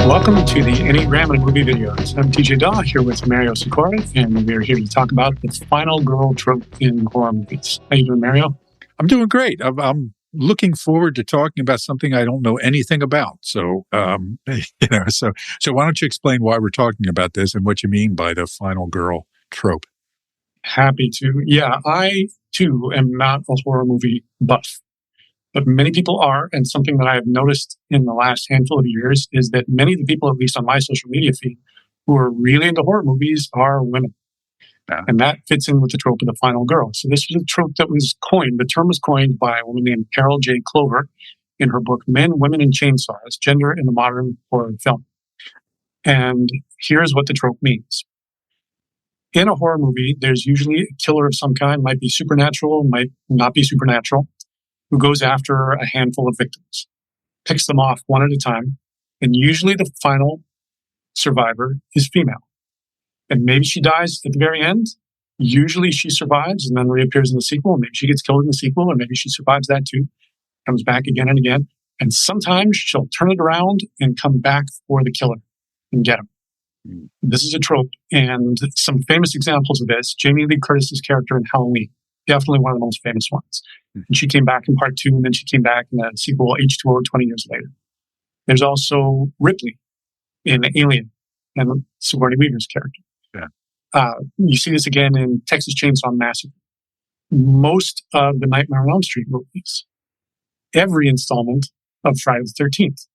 Welcome to the Enneagram and Movie Videos. I'm TJ Daw here with Mario Sikora, and we're here to talk about the final girl trope in horror movies. How you doing, Mario? I'm doing great. I'm looking forward to talking about something I don't know anything about. So, so why don't you explain why we're talking about this and what you mean by the final girl trope? Happy to. Yeah, I too am not a horror movie buff, but many people are. And something that I have noticed in the last handful of years is that many of the people, at least on my social media feed, who are really into horror movies are women. And that fits in with the trope of the final girl. So this was a trope that was coined. The term was coined by a woman named Carol J. Clover in her book, Men, Women, and Chainsaws, Gender in the Modern Horror Film. And here's what the trope means. In a horror movie, there's usually a killer of some kind, might be supernatural, might not be supernatural, who goes after a handful of victims, picks them off one at a time, and usually the final survivor is female. And maybe she dies at the very end. Usually she survives and then reappears in the sequel. Maybe she gets killed in the sequel, or maybe she survives that too, comes back again and again. And sometimes she'll turn it around and come back for the killer and get him. This is a trope, and some famous examples of this. Jamie Lee Curtis's character in Halloween, definitely one of the most famous ones. And she came back in part 2, and then she came back in the sequel H2O 20 years later. There's also Ripley in Alien, and Sigourney Weaver's character. You see this again in Texas Chainsaw Massacre. Most of the Nightmare on Elm Street movies, every installment of Friday the 13th.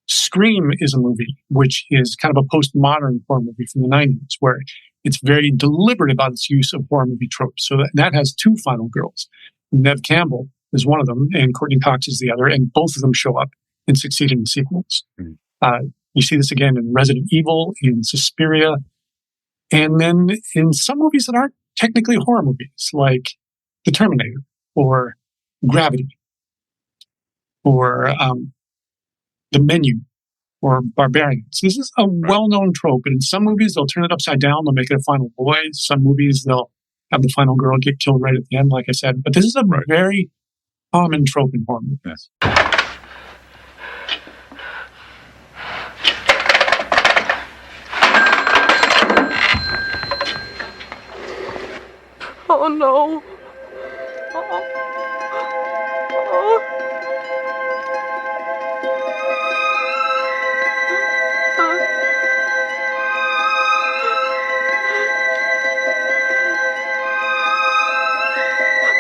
Scream is a movie which is kind of a postmodern horror movie from the 90s, where it's very deliberate about its use of horror movie tropes. So that has 2 final girls. Neve Campbell is one of them, and Courtney Cox is the other, and both of them show up in succeeding sequels. You see this again in Resident Evil, in Suspiria, and then in some movies that aren't technically horror movies, like The Terminator, or Gravity, or The Menu, or Barbarians. This is a well-known trope, and in some movies they'll turn it upside down, they'll make it a final boy. Some movies they'll have the final girl get killed right at the end, like I said. But this is a very common trope in horror movies. Oh no.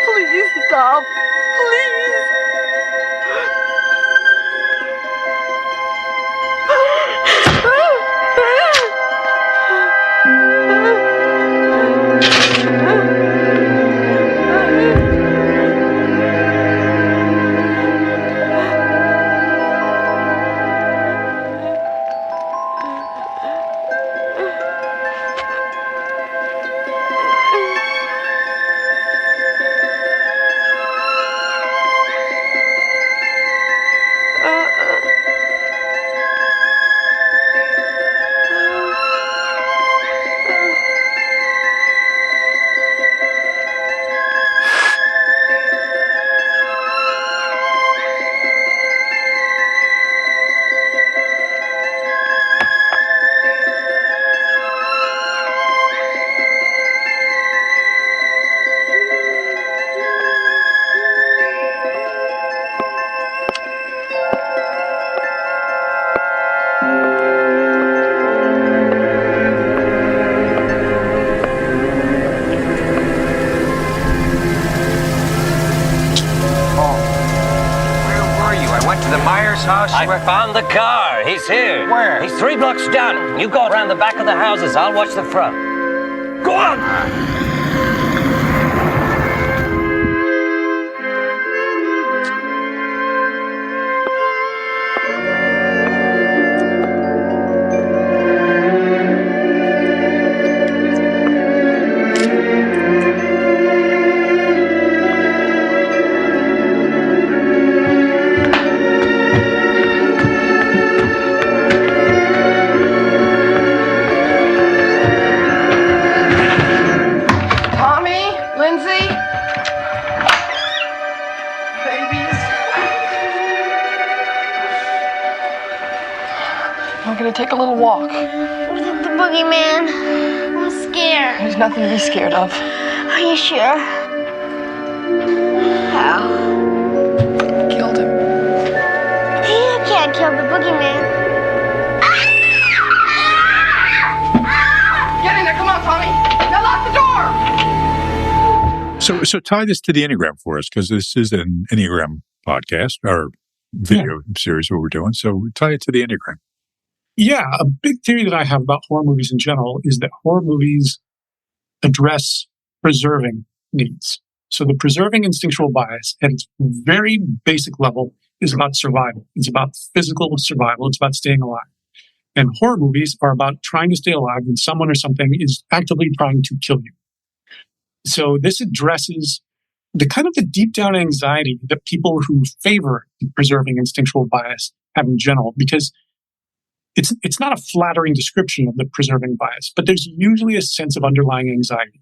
Please stop. Please. I found the car. He's here. Where? He's 3 blocks down. You go around the back of the houses. I'll watch the front. Go on! We're gonna take a little walk. What is the boogeyman? I'm scared. There's nothing to be scared of. Are you sure? How? Killed him. You can't kill the boogeyman. Get in there, come on, Tommy. Now lock the door. So tie this to the Enneagram for us, because this is an Enneagram podcast or video series what we're doing. So tie it to the Enneagram. Yeah, a big theory that I have about horror movies in general is that horror movies address preserving needs. So the preserving instinctual bias at its very basic level is about survival. It's about physical survival. It's about staying alive. And horror movies are about trying to stay alive when someone or something is actively trying to kill you. So this addresses the kind of the deep down anxiety that people who favor the preserving instinctual bias have in general, because it's not a flattering description of the preserving bias, but there's usually a sense of underlying anxiety.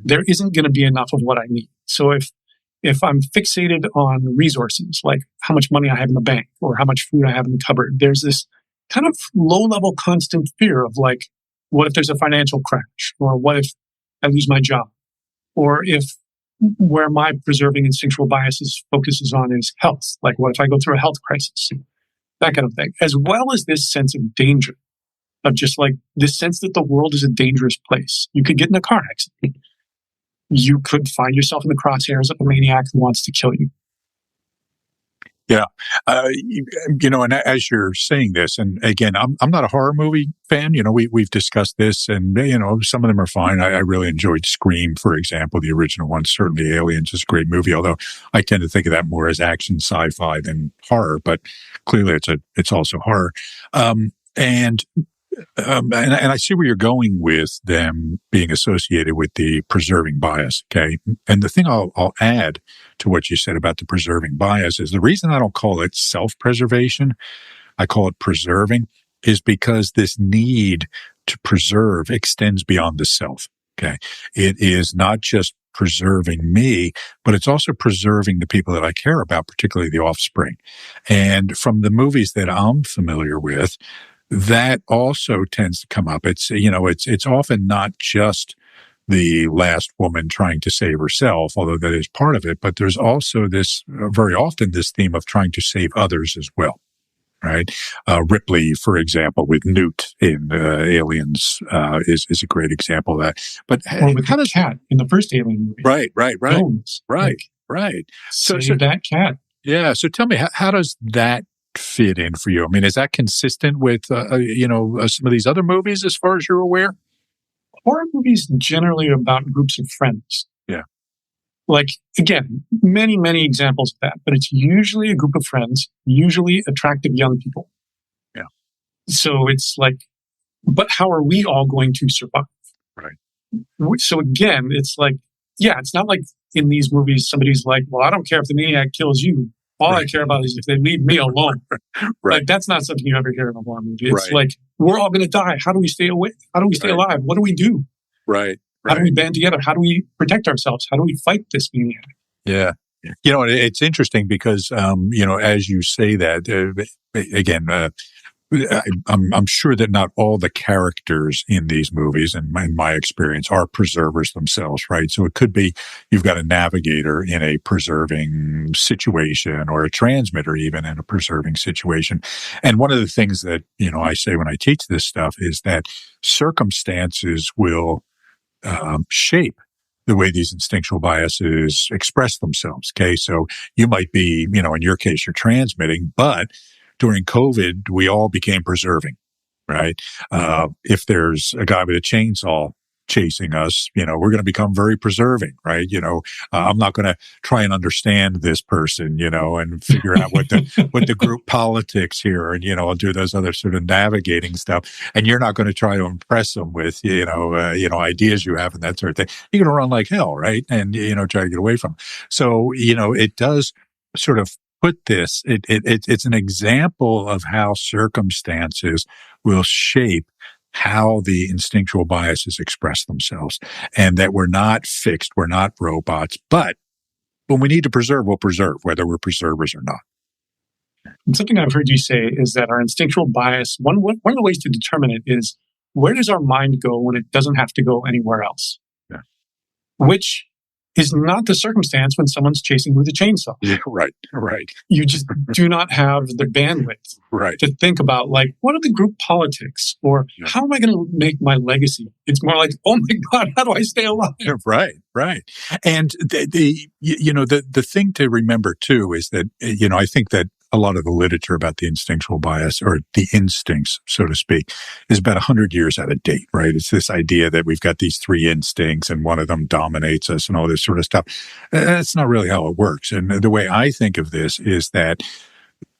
There isn't going to be enough of what I need. So if I'm fixated on resources, like how much money I have in the bank or how much food I have in the cupboard, there's this kind of low-level constant fear of like, what if there's a financial crash? Or what if I lose my job? Or if where my preserving instinctual biases focuses on is health, like what if I go through a health crisis? That kind of thing, as well as this sense of danger, of just like this sense that the world is a dangerous place. You could get in a car accident. You could find yourself in the crosshairs of a maniac who wants to kill you. Yeah. And as you're saying this, and again, I'm not a horror movie fan. We've discussed this, and, some of them are fine. I really enjoyed Scream, for example, the original one. Certainly Aliens is a great movie, although I tend to think of that more as action sci-fi than horror, but clearly it's also horror. And I see where you're going with them being associated with the preserving bias. Okay. And the thing I'll add to what you said about the preserving bias is the reason I don't call it self-preservation, I call it preserving, is because this need to preserve extends beyond the self. Okay. It is not just preserving me, but it's also preserving the people that I care about, particularly the offspring. And from the movies that I'm familiar with, that also tends to come up. It's often not just the last woman trying to save herself, although that is part of it, but there's also this, very often this theme of trying to save others as well, right? Ripley, for example, with Newt in Aliens, is a great example of that. But or with the cat in the first Alien movie. Right. Bones, right. So that cat. Yeah. So tell me, how does that fit in for you? I mean, is that consistent with, some of these other movies as far as you're aware? Horror movies generally are about groups of friends. Yeah. Like, again, many, many examples of that, but it's usually a group of friends, usually attractive young people. Yeah. So it's like, but how are we all going to survive? Right. So again, it's like, yeah, it's not like in these movies, somebody's like, well, I don't care if the maniac kills you. All I care about is if they leave me alone. Right. Like, that's not something you ever hear in a horror movie. It's like, we're all going to die. How do we stay awake? How do we stay alive? What do we do? Right. How do we band together? How do we protect ourselves? How do we fight this maniac? Yeah. It's interesting because, as you say that, again, I'm sure that not all the characters in these movies, in my experience, are preservers themselves, right? So it could be you've got a navigator in a preserving situation, or a transmitter even in a preserving situation. And one of the things that, I say when I teach this stuff is that circumstances will shape the way these instinctual biases express themselves. Okay. So you might be, in your case, you're transmitting, but during COVID, we all became preserving, right? If there's a guy with a chainsaw chasing us, we're going to become very preserving, right? I'm not going to try and understand this person, and figure out what the group politics here, and, I'll do those other sort of navigating stuff. And you're not going to try to impress them with, ideas you have and that sort of thing. You're going to run like hell, right? And, try to get away from them. So, it does sort of put this, it's an example of how circumstances will shape how the instinctual biases express themselves, and that we're not fixed, we're not robots, but when we need to preserve, we'll preserve, whether we're preservers or not. And something I've heard you say is that our instinctual bias, one of the ways to determine it is, where does our mind go when it doesn't have to go anywhere else? Yeah. Which is not the circumstance when someone's chasing with a chainsaw. Yeah, right. You just do not have the bandwidth to think about, like, what are the group politics, or how am I going to make my legacy? It's more like, oh my God, how do I stay alive? Right. And the thing to remember too is that, I think that a lot of the literature about the instinctual bias, or the instincts, so to speak, is about 100 years out of date, right? It's this idea that we've got these three instincts and one of them dominates us and all this sort of stuff. That's not really how it works. And the way I think of this is that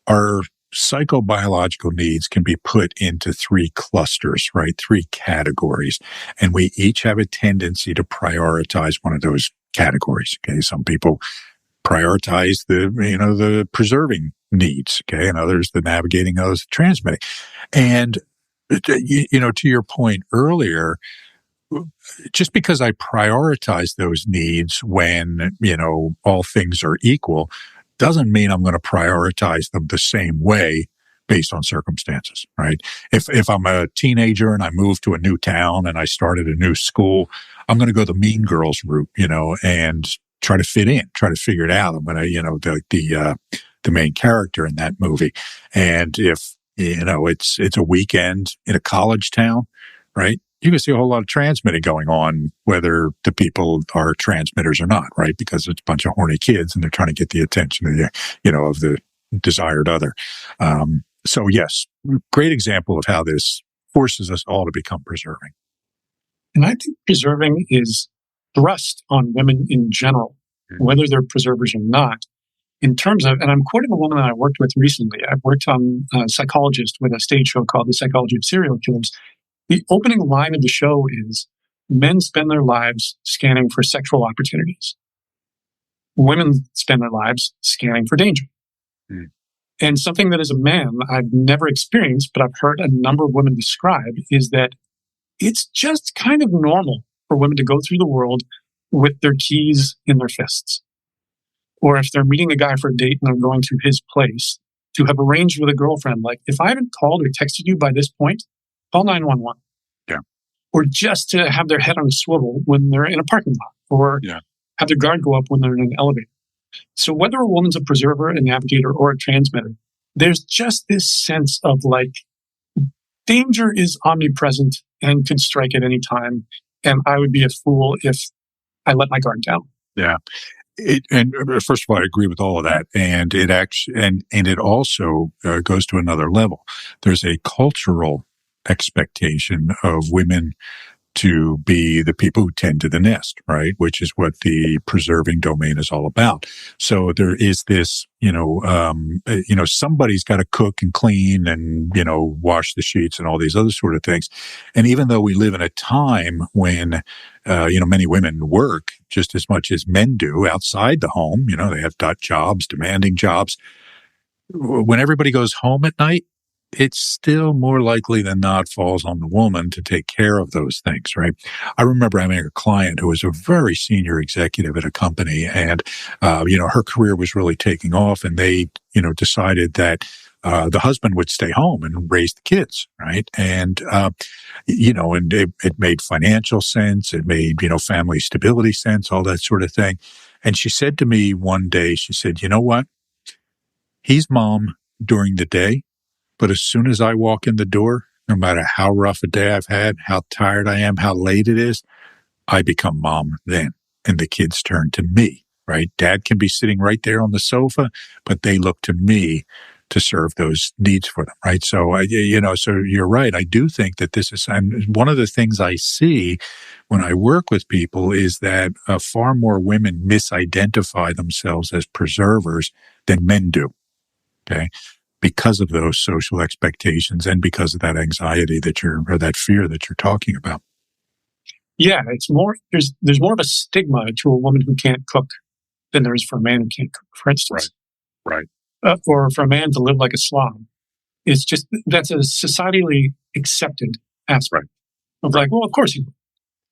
our psychobiological needs can be put into three clusters, right? Three categories. And we each have a tendency to prioritize one of those categories. Okay. Some people prioritize the preserving needs, okay, and others the navigating, others the transmitting. And to your point earlier, just because I prioritize those needs when all things are equal doesn't mean I'm going to prioritize them the same way based on circumstances, right? If I'm a teenager and I move to a new town and I started a new school, I'm going to go the mean girls route, and try to fit in, try to figure it out. I'm going to, the main character in that movie. And if, it's a weekend in a college town, right? You can see a whole lot of transmitting going on, whether the people are transmitters or not, right? Because it's a bunch of horny kids and they're trying to get the attention of the desired other. So yes, great example of how this forces us all to become preserving. And I think preserving is thrust on women in general, whether they're preservers or not, in terms of, and I'm quoting a woman that I worked with recently. I've worked on a psychologist with a stage show called The Psychology of Serial Killers. The opening line of the show is, men spend their lives scanning for sexual opportunities. Women spend their lives scanning for danger. And something that as a man I've never experienced, but I've heard a number of women describe, is that it's just kind of normal for women to go through the world with their keys in their fists. Or if they're meeting a guy for a date and they're going to his place, to have arranged with a girlfriend, like, if I haven't called or texted you by this point, call 911. Yeah. Or just to have their head on a swivel when they're in a parking lot, or have their guard go up when they're in an elevator. So whether a woman's a preserver, a navigator, or a transmitter, there's just this sense of, like, danger is omnipresent and could strike at any time. And I would be a fool if I let my guard down. Yeah. And first of all, I agree with all of that. And it actually, and it also goes to another level. There's a cultural expectation of women to be the people who tend to the nest, right? Which is what the preserving domain is all about. So there is this, somebody's got to cook and clean and, wash the sheets and all these other sort of things. And even though we live in a time when, many women work just as much as men do outside the home, they have jobs, demanding jobs. When everybody goes home at night, it's still more likely than not falls on the woman to take care of those things, right? I remember having a client who was a very senior executive at a company, and, her career was really taking off, and they, decided that the husband would stay home and raise the kids, right? And, and it made financial sense. It made, family stability sense, all that sort of thing. And she said to me one day, she said, you know what? He's mom during the day. But as soon as I walk in the door, no matter how rough a day I've had, how tired I am, how late it is, I become mom then. And the kids turn to me, right? Dad can be sitting right there on the sofa, but they look to me to serve those needs for them, right? So, so you're right. I do think that this is, and one of the things I see when I work with people is that far more women misidentify themselves as preservers than men do, okay? Because of those social expectations and because of that anxiety or that fear that you're talking about. Yeah, it's more, there's more of a stigma to a woman who can't cook than there is for a man who can't cook, for instance. Right. Or for a man to live like a slob. It's just, that's a societally accepted aspect of like, well, of course he will.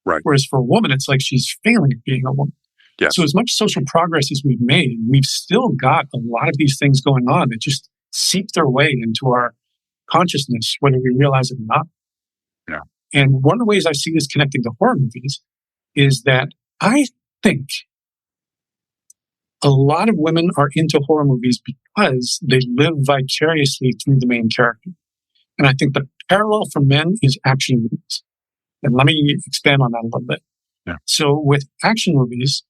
Right. Whereas for a woman, it's like she's failing at being a woman. Yes. So as much social progress as we've made, we've still got a lot of these things going on that just seep their way into our consciousness, whether we realize it or not. Yeah. And one of the ways I see this connecting to horror movies is that I think a lot of women are into horror movies because they live vicariously through the main character. And I think the parallel for men is action movies. And let me expand on that a little bit. Yeah. So with action movies,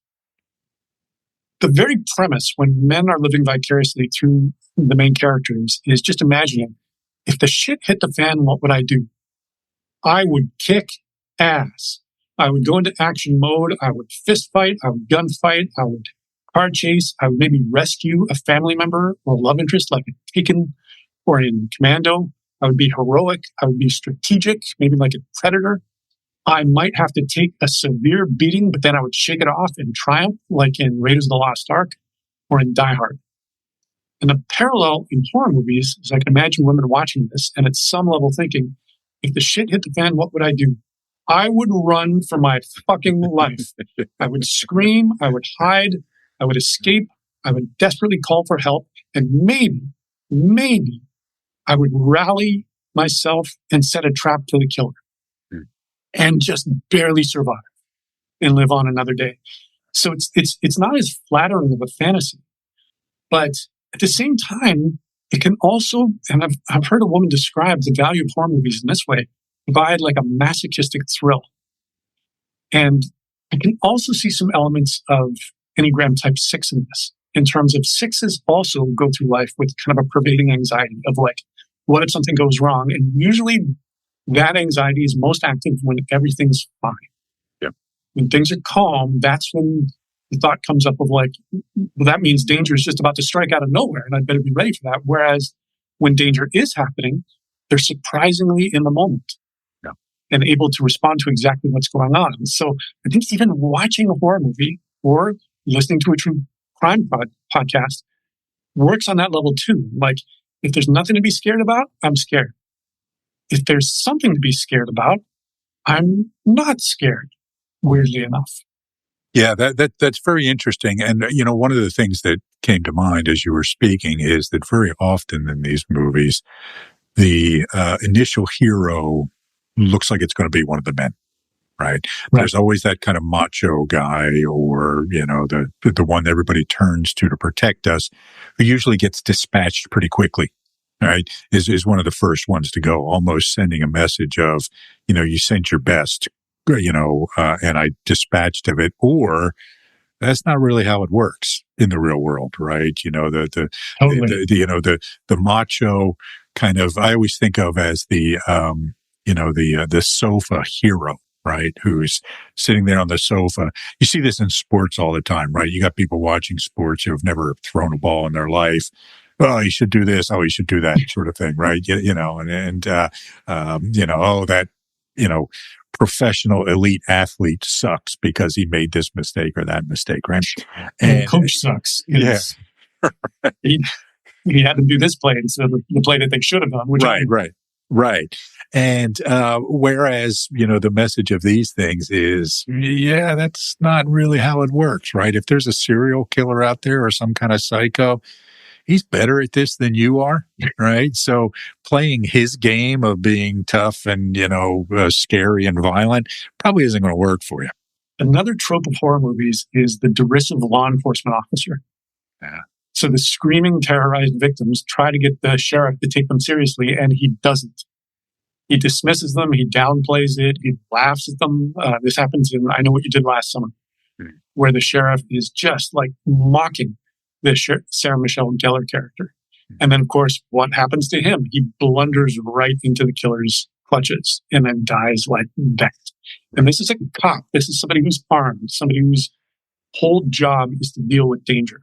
the very premise when men are living vicariously through the main characters is just imagining, if the shit hit the fan, what would I do? I would kick ass. I would go into action mode. I would fist fight. I would gunfight. I would car chase. I would maybe rescue a family member or a love interest like in Taken or in Commando. I would be heroic. I would be strategic, maybe like a Predator. I might have to take a severe beating, but then I would shake it off and triumph, like in Raiders of the Lost Ark or in Die Hard. And the parallel in horror movies is I can imagine women watching this and at some level thinking, if the shit hit the fan, what would I do? I would run for my fucking life. I would scream. I would hide. I would escape. I would desperately call for help. And maybe I would rally myself and set a trap for the killer and just barely survive and live on another day. So it's not as flattering of a fantasy, but at the same time, it can also, and I've heard a woman describe the value of horror movies in this way, provide like a masochistic thrill. And I can also see some elements of Enneagram type 6 in this, in terms of 6s also go through life with kind of a pervading anxiety of like, what if something goes wrong? And usually that anxiety is most active when everything's fine. Yep. When things are calm, that's when the thought comes up of like, well, that means danger is just about to strike out of nowhere and I'd better be ready for that. Whereas when danger is happening, they're surprisingly in the moment and able to respond to exactly what's going on. So I think even watching a horror movie or listening to a true crime podcast works on that level too. Like if there's nothing to be scared about, I'm scared. If there's something to be scared about, I'm not scared, weirdly enough. Yeah, that's very interesting. And, one of the things that came to mind as you were speaking is that very often in these movies, the initial hero looks like it's going to be one of the men, right? There's always that kind of macho guy or, the one that everybody turns to protect us, who usually gets dispatched pretty quickly. Right, is one of the first ones to go, almost sending a message of, you sent your best, and I dispatched of it, or that's not really how it works in the real world, right? The macho kind of, I always think of as the sofa hero, right? Who's sitting there on the sofa. You see this in sports all the time, right? You got people watching sports who have never thrown a ball in their life. Oh, you should do this. Oh, you should do that sort of thing, right? That professional elite athlete sucks because he made this mistake or that mistake, right? And the coach sucks. Yeah. he had to do this play instead of the play that they should have done. Right. And whereas, the message of these things is, that's not really how it works, right? If there's a serial killer out there or some kind of psycho, he's better at this than you are, right? So playing his game of being tough and, scary and violent probably isn't going to work for you. Another trope of horror movies is the derisive law enforcement officer. Yeah. So the screaming, terrorized victims try to get the sheriff to take them seriously, and he doesn't. He dismisses them. He downplays it. He laughs at them. This happens in I Know What You Did Last Summer, where the sheriff is just like mocking the Sarah Michelle Gellar character. And then, of course, what happens to him? He blunders right into the killer's clutches and then dies like that. And this is a cop. This is somebody who's armed, somebody whose whole job is to deal with danger.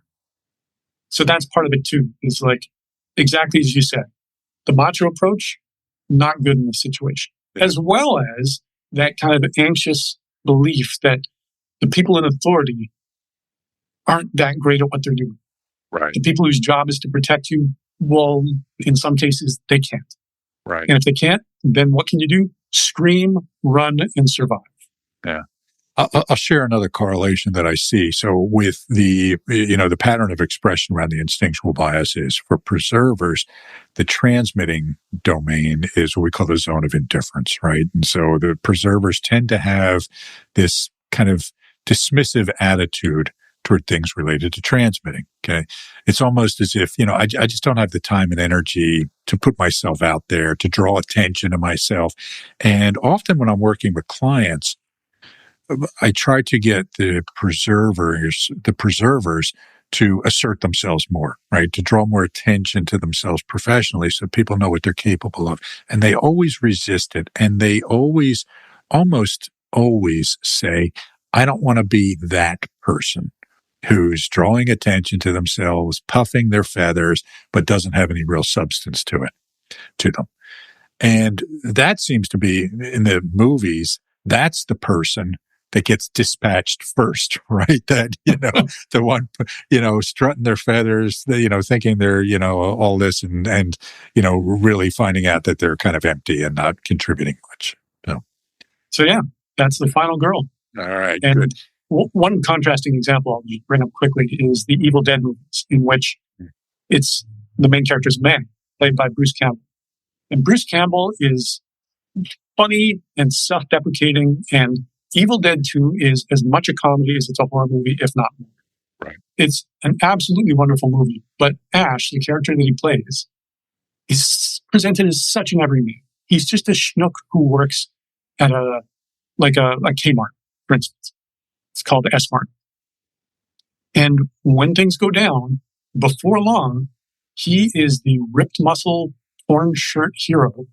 So that's part of it too. It's like, exactly as you said, the macho approach, not good in this situation. As well as that kind of anxious belief that the people in authority aren't that great at what they're doing. Right. The people whose job is to protect you, well, in some cases, they can't. Right. And if they can't, then what can you do? Scream, run, and survive. Yeah. I'll share another correlation that I see. So with the pattern of expression around the instinctual bias is for preservers, the transmitting domain is what we call the zone of indifference, right? And so the preservers tend to have this kind of dismissive attitude toward things related to transmitting. Okay. It's almost as if, I just don't have the time and energy to put myself out there, to draw attention to myself. And often when I'm working with clients, I try to get the preservers to assert themselves more, right? To draw more attention to themselves professionally so people know what they're capable of. And they always resist it. And they almost always say, I don't want to be that person who's drawing attention to themselves, puffing their feathers, but doesn't have any real substance to them. And that seems to be, in the movies, that's the person that gets dispatched first, right? That, the one, strutting their feathers, thinking they're, all this and, really finding out that they're kind of empty and not contributing much. So yeah, that's the final girl. All right, and good. One contrasting example I'll just bring up quickly is the Evil Dead movies, in which it's the main character's man, played by Bruce Campbell. And Bruce Campbell is funny and self-deprecating, and Evil Dead 2 is as much a comedy as it's a horror movie, if not more. Right. It's an absolutely wonderful movie, but Ash, the character that he plays, is presented as such an everyman. He's just a schnook who works at a Kmart, for instance. It's called S-Mart. And when things go down, before long, he is the ripped muscle, torn shirt hero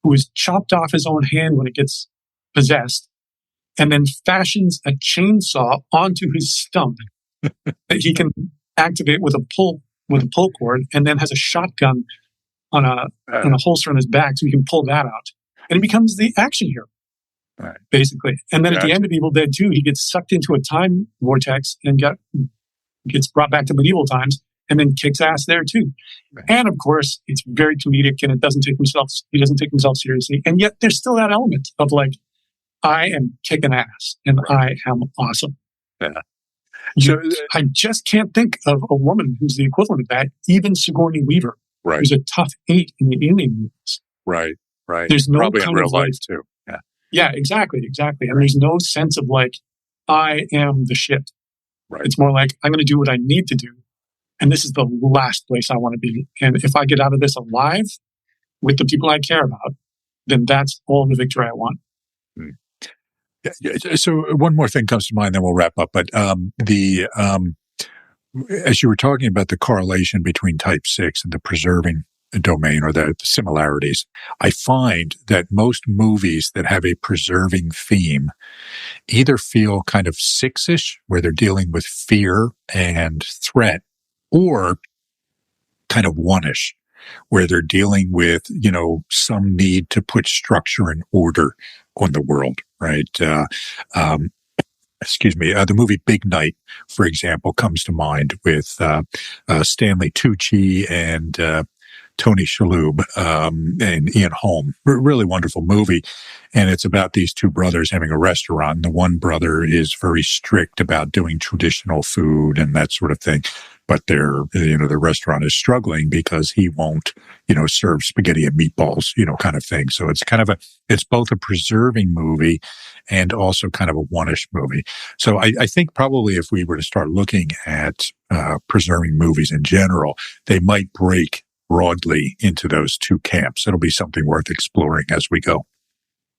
who is chopped off his own hand when it gets possessed, and then fashions a chainsaw onto his stump that he can activate with a pull cord, and then has a shotgun on a holster on his back so he can pull that out. And he becomes the action hero. Right. Basically. And then at the end of Evil Dead 2, he gets sucked into a time vortex and gets brought back to medieval times, and then kicks ass there too. Right. And of course, it's very comedic, and he doesn't take himself seriously. And yet there's still that element of like, I am kicking ass and I am awesome. Yeah. I just can't think of a woman who's the equivalent of that, even Sigourney Weaver, right, who's a tough 8 in the Alien movies. Right. There's no probably kind in real of life like, too. Yeah, exactly. And there's no sense of like, I am the shit. Right. It's more like, I'm going to do what I need to do. And this is the last place I want to be. And if I get out of this alive with the people I care about, then that's all the victory I want. Yeah. So one more thing comes to mind, then we'll wrap up. But as you were talking about the correlation between type 6 and the preserving domain, or the similarities, I find that most movies that have a preserving theme either feel kind of 6-ish, where they're dealing with fear and threat, or kind of 1-ish, where they're dealing with, some need to put structure and order on the world, right? The movie Big Night, for example, comes to mind with Stanley Tucci and Tony Shalhoub and Ian Holm. Really wonderful movie. And it's about these two brothers having a restaurant. The one brother is very strict about doing traditional food and that sort of thing. But the restaurant is struggling because he won't, serve spaghetti and meatballs, kind of thing. So it's it's both a preserving movie and also kind of a 1-ish movie. So I think probably if we were to start looking at preserving movies in general, they might break broadly into those two camps. It'll be something worth exploring as we go.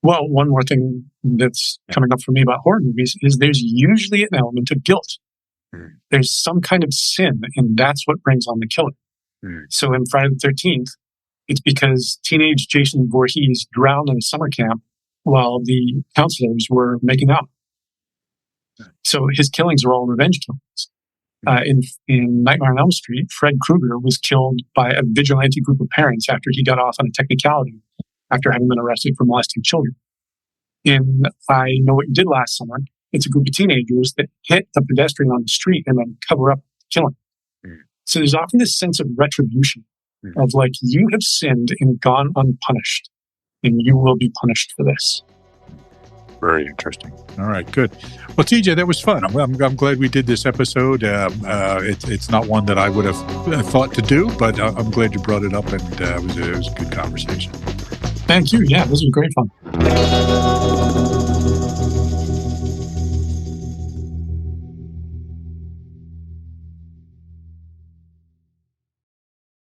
Well, one more thing that's coming up for me about horror movies is there's usually an element of guilt. There's some kind of sin, and that's what brings on the killer. So in Friday the 13th, it's because teenage Jason Voorhees drowned in a summer camp while the counselors were making out. So his killings are all revenge killings. In Nightmare on Elm Street, Fred Krueger was killed by a vigilante group of parents after he got off on a technicality after having been arrested for molesting children. In I Know What You Did Last Summer, it's a group of teenagers that hit a pedestrian on the street and then cover up the killing. So there's often this sense of retribution of like, you have sinned and gone unpunished, and you will be punished for this. Very interesting. All right, good. Well, TJ, that was fun. I'm glad we did this episode. It's not one that I would have thought to do, but I'm glad you brought it up, and it was a good conversation. Thank you. Yeah, this was great fun.